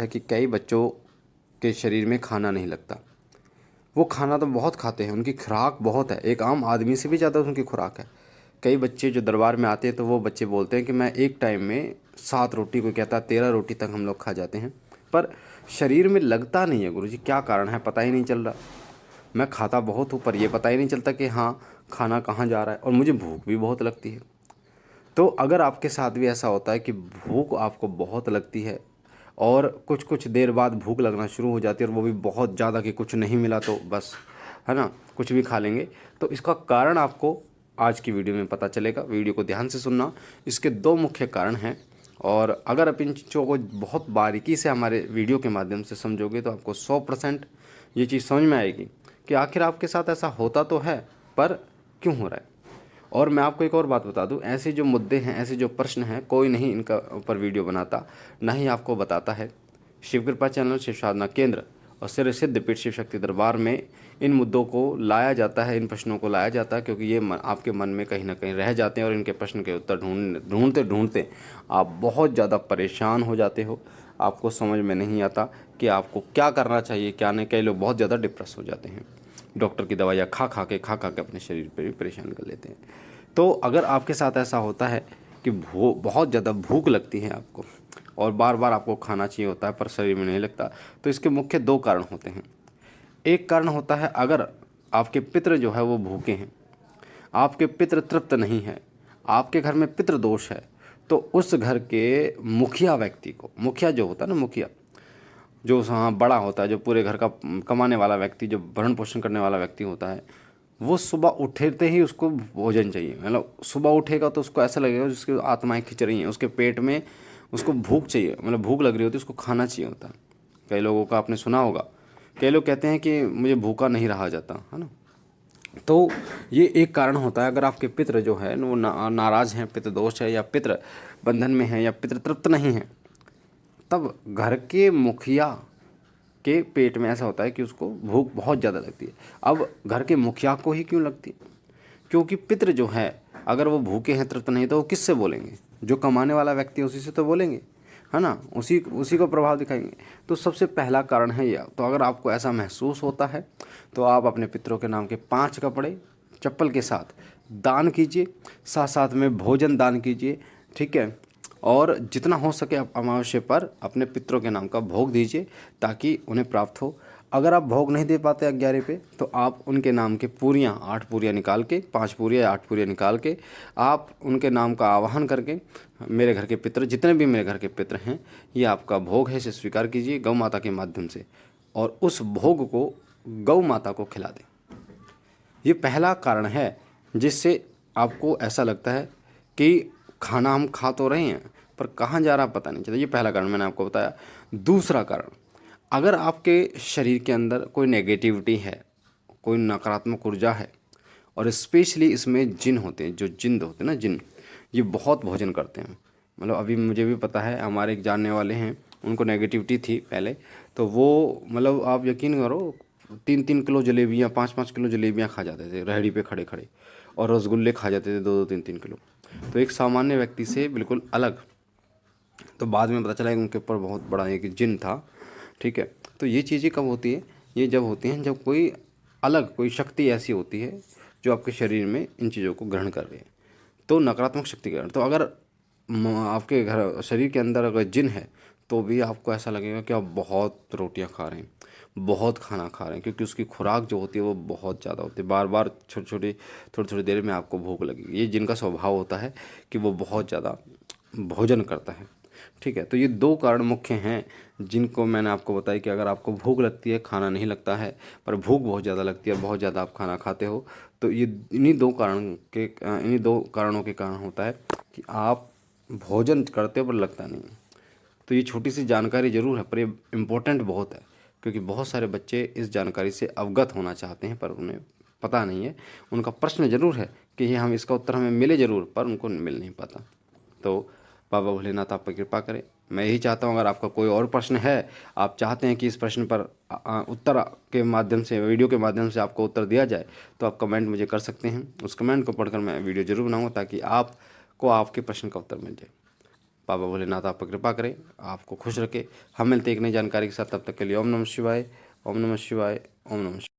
है कि कई बच्चों के शरीर में खाना नहीं लगता। वो खाना तो बहुत खाते हैं, उनकी खुराक बहुत है, एक आम आदमी से भी ज़्यादा उनकी खुराक है। कई बच्चे जो दरबार में आते हैं तो वो बच्चे बोलते हैं कि मैं एक टाइम में 7 रोटी, कोई कहता है 13 रोटी तक हम लोग खा जाते हैं, पर शरीर में लगता नहीं है। गुरुजी क्या कारण है पता ही नहीं चल रहा। मैं खाता बहुत हूँ पर ये पता ही नहीं चलता कि हाँ खाना कहाँ जा रहा है, और मुझे भूख भी बहुत लगती है। तो अगर आपके साथ भी ऐसा होता है कि भूख आपको बहुत लगती है और कुछ कुछ देर बाद भूख लगना शुरू हो जाती है, और वो भी बहुत ज़्यादा कि कुछ नहीं मिला तो बस, है ना, कुछ भी खा लेंगे, तो इसका कारण आपको आज की वीडियो में पता चलेगा। वीडियो को ध्यान से सुनना। इसके 2 मुख्य कारण हैं, और अगर आप इन चीज़ों को बहुत बारीकी से हमारे वीडियो के माध्यम से समझोगे तो आपको 100% ये चीज़ समझ में आएगी कि आखिर आपके साथ ऐसा होता तो है, पर क्यों हो रहा है। और मैं आपको एक और बात बता दूं, ऐसे जो मुद्दे हैं, ऐसे जो प्रश्न हैं, कोई नहीं इनका ऊपर वीडियो बनाता, ना ही आपको बताता है। शिव कृपा चैनल, शिव साधना केंद्र और सिर सिद्ध पीठ शिव शक्ति दरबार में इन मुद्दों को लाया जाता है, इन प्रश्नों को लाया जाता है, क्योंकि ये आपके मन में कहीं ना कहीं रह जाते हैं, और इनके प्रश्न के उत्तर ढूंढते ढूंढते आप बहुत ज़्यादा परेशान हो जाते हो। आपको समझ में नहीं आता कि आपको क्या करना चाहिए क्या नहीं। कई लोग बहुत ज़्यादा डिप्रेस हो जाते हैं, डॉक्टर की दवाइयाँ खा खा के अपने शरीर पर भी परेशान कर लेते हैं। तो अगर आपके साथ ऐसा होता है कि बहुत ज़्यादा भूख लगती है आपको, और बार बार आपको खाना चाहिए होता है पर शरीर में नहीं लगता, तो इसके मुख्य 2 कारण होते हैं। एक कारण होता है अगर आपके पितृ जो है वो भूखे हैं, आपके पितृ तृप्त नहीं है, आपके घर में पितृ दोष है, तो उस घर के मुखिया व्यक्ति को, मुखिया जो होता है ना, मुखिया जो हाँ बड़ा होता है, जो पूरे घर का कमाने वाला व्यक्ति, जो भरण पोषण करने वाला व्यक्ति होता है, वो सुबह उठते ही उसको भोजन चाहिए। मतलब सुबह उठेगा तो उसको ऐसा लगेगा जिसकी आत्माएं खिंच रही हैं, उसके पेट में उसको भूख चाहिए, मतलब भूख लग रही होती है, उसको खाना चाहिए होता है। कई लोगों का आपने सुना होगा, कई लोग कहते हैं कि मुझे भूखा नहीं रहा जाता, है ना। तो ये एक कारण होता है। अगर आपके पितृ जो है वो नाराज़ हैं, पितृ दोष है, या पितृ बंधन में है, या पितृ तृप्त नहीं है, तब घर के मुखिया के पेट में ऐसा होता है कि उसको भूख बहुत ज़्यादा लगती है। अब घर के मुखिया को ही क्यों लगती है? क्योंकि पितृ जो है अगर वो भूखे हैं, तृप्त नहीं, तो वो किससे बोलेंगे? जो कमाने वाला व्यक्ति है उसी से तो बोलेंगे, है ना, उसी को प्रभाव दिखाएंगे। तो सबसे पहला कारण है यह। तो अगर आपको ऐसा महसूस होता है तो आप अपने पितरों के नाम के 5 कपड़े चप्पल के साथ दान कीजिए, साथ साथ में भोजन दान कीजिए, ठीक है। और जितना हो सके आप अमावस्या पर अपने पितरों के नाम का भोग दीजिए ताकि उन्हें प्राप्त हो। अगर आप भोग नहीं दे पाते 11 पे, तो आप उनके नाम के पूरियाँ 8 पूरियाँ निकाल के, 5 पूरियाँ 8 पूरियाँ निकाल के आप उनके नाम का आवाहन करके, मेरे घर के पितर, जितने भी मेरे घर के पितर हैं, ये आपका भोग है, इसे स्वीकार कीजिए गौ माता के माध्यम से, और उस भोग को गौ माता को खिला दें। ये पहला कारण है जिससे आपको ऐसा लगता है कि खाना हम खा तो रहे हैं पर कहाँ जा रहा पता नहीं चलता। ये पहला कारण मैंने आपको बताया। दूसरा कारण, अगर आपके शरीर के अंदर कोई नेगेटिविटी है, कोई नकारात्मक ऊर्जा है, और स्पेशली इसमें जिन होते हैं, जो जिन्न होते हैं ना, जिन, ये बहुत भोजन करते हैं। मतलब अभी मुझे भी पता है, हमारे एक जानने वाले हैं, उनको नेगेटिविटी थी पहले, तो वो मतलब आप यकीन करो 3-3 किलो जलेबियाँ, 5-5 किलो जलेबियाँ खा जाते थे रेहड़ी पे खड़े खड़े, और रसगुल्ले खा जाते थे 2-2, 3-3 किलो। तो एक सामान्य व्यक्ति से बिल्कुल अलग। तो बाद में पता चला कि उनके ऊपर बहुत बड़ा एक जिन था, ठीक है। तो ये चीज़ें कब होती है? ये जब होती हैं जब कोई अलग, कोई शक्ति ऐसी होती है जो आपके शरीर में इन चीज़ों को ग्रहण कर रही है, तो नकारात्मक शक्ति ग्रहण। तो अगर आपके घर शरीर के अंदर अगर जिन है तो भी आपको ऐसा लगेगा कि आप बहुत रोटियां खा रहे हैं, बहुत खाना खा रहे हैं, क्योंकि उसकी खुराक जो होती है वो बहुत ज़्यादा होती है। बार बार थोड़ी थोड़ी देर में आपको भूख लगेगी। ये जिनका स्वभाव होता है कि वो बहुत ज़्यादा भोजन करता है, ठीक है। तो ये 2 कारण मुख्य हैं जिनको मैंने आपको बताया कि अगर आपको भूख लगती है, खाना नहीं लगता है, पर भूख बहुत ज़्यादा लगती है, बहुत ज़्यादा आप खाना खाते हो, तो ये इन्हीं 2 कारणों के कारण होता है कि आप भोजन करते हो पर लगता नहीं है। तो ये छोटी सी जानकारी ज़रूर है पर ये इम्पोर्टेंट बहुत है, क्योंकि बहुत सारे बच्चे इस जानकारी से अवगत होना चाहते हैं पर उन्हें पता नहीं है। उनका प्रश्न ज़रूर है कि ये हम इसका उत्तर हमें मिले ज़रूर, पर उनको मिल नहीं पाता। तो बाबा भोलेनाथ आप पर कृपा करें। मैं यही चाहता हूँ, अगर आपका कोई और प्रश्न है, आप चाहते हैं कि इस प्रश्न पर उत्तर के माध्यम से, वीडियो के माध्यम से आपको उत्तर दिया जाए, तो आप कमेंट मुझे कर सकते हैं। उस कमेंट को पढ़कर मैं वीडियो ज़रूर बनाऊँगा ताकि आपको आपके प्रश्न का उत्तर मिल जाए। बाबा भोलेनाथ आप पर कृपा करें, आपको खुश रखे। हम मिलते हैं एक नई जानकारी के साथ, तब तक के लिए ओम नमः शिवाय, ओम नमः शिवाय, ओम नमः शिवाय।